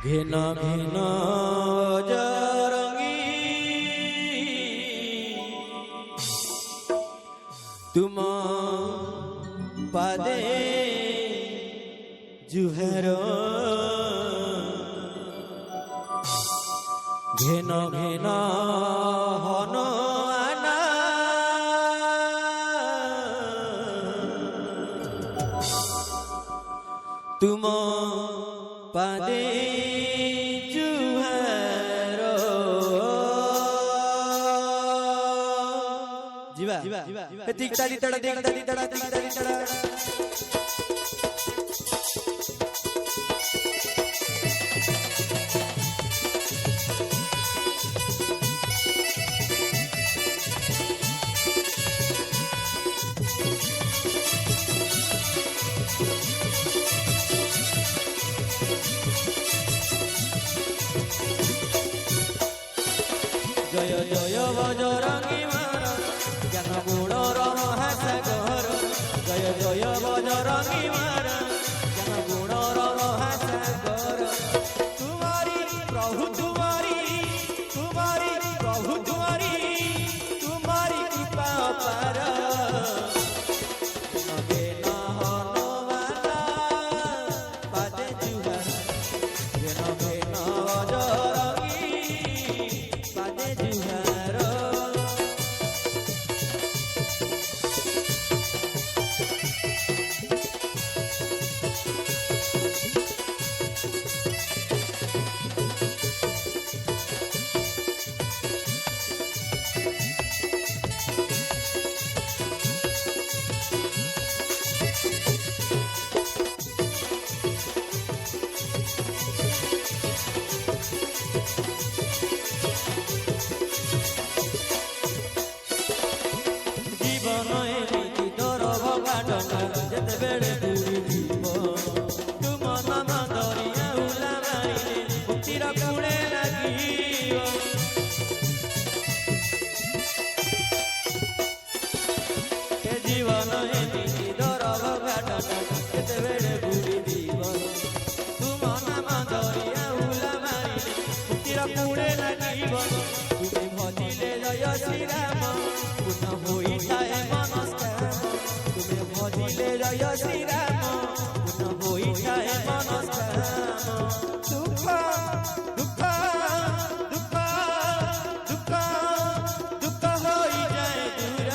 ঘেনা ঘেনা জারঙ্গি তুমা পাদে জুহের ঘেনা ঘেনা হন আনা তুমা পাদে জুহের জিবা তিক তালি তড়া তিক তালি তড়া তিক তালি তড়া জয় জয় বজরঙ্গী মার জ্ঞান গুণর মহাসাগর জয় জয় বজরঙ্গী মার জ্ঞান গুণর মহাসাগর তোমারি প্রভু তোমারি তোমারি প্রভু তোমারি তোমারি কৃপা পার যেতেবেড়ে পুরি দিব তুম নাম দরিয়া উলা মারিলে মুক্তির কুড়ে লাগিব এ জীবন এমিতি দরব ঘাটনা যেতেবেড়ে পুরি দিব তুম নাম দরিয়া উলা মারিলে মুক্তির কুড়ে লাগিব তুমি ভজিলে জয় শ্রীরাম পুনঃ হইতায় মনস্কার তুমি ভজিলে জয় শ্রীরাম পুনঃ হইতায় মনস্কাম দুঃখ দুঃখ দুঃখ দুঃখ দুঃখ হই যায় দূর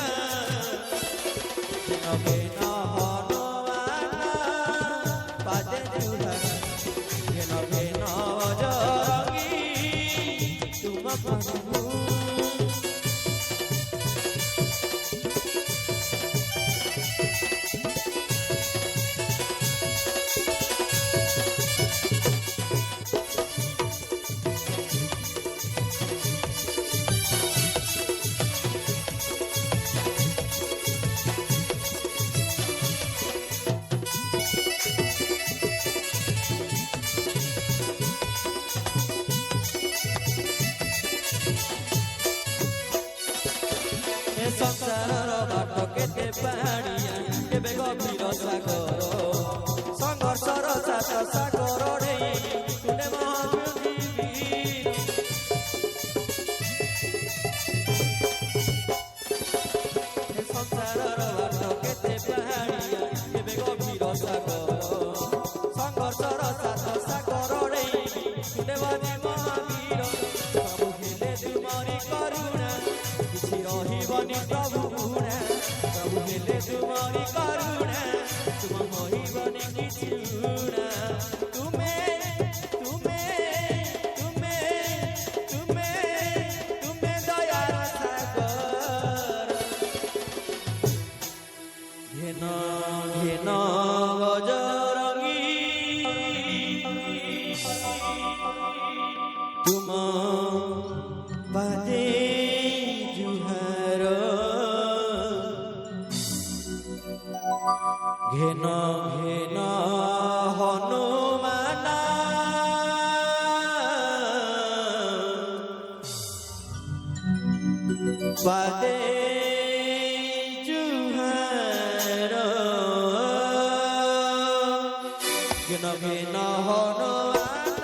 নবে নহনবানা পাদে জুহার নবে নজরঙ্গি তুম প্রভু সংসারর বাଟ কেতে পাহাড়িয়া কেবে গভীর সাগর সংঘর্ষর সাত সাগর রে তুলে মহাপৃথিবী সংসারর বাট কেতে পাহাড়িয়া কেবে গভীর সাগর সংঘর্ষর সাত সাগর রে তুলে মহাবীর প্রভু হেলে তুমরি করুণা କିଛି ରହିବନି ପ୍ରଭୁ ଗୁଣା ପ୍ରଭୁ ହେଲେ ତୁମରି କରୁଣା ତୁମ ମହିବନି କିଛି ଗୁଣା ତୁମେ ତୁମେ ତୁମେ ତୁମେ ତୁମେ ଦୟାର ସାଗର ଘେନ ଘେନ ବଜରଙ୍ଗୀ ତୁମ ପାଦେ ঘেন ঘেন হনুমানা পাদে জুহার ঘেন ঘেন হনুমানা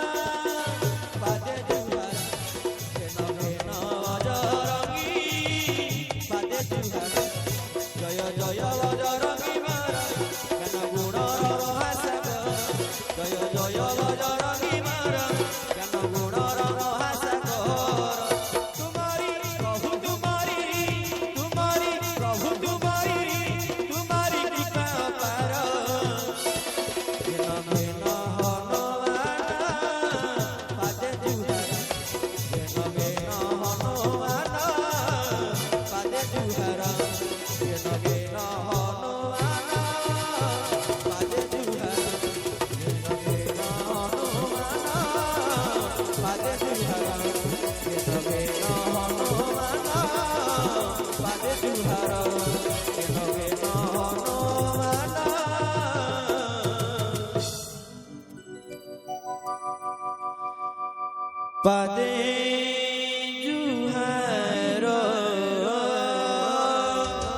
पादे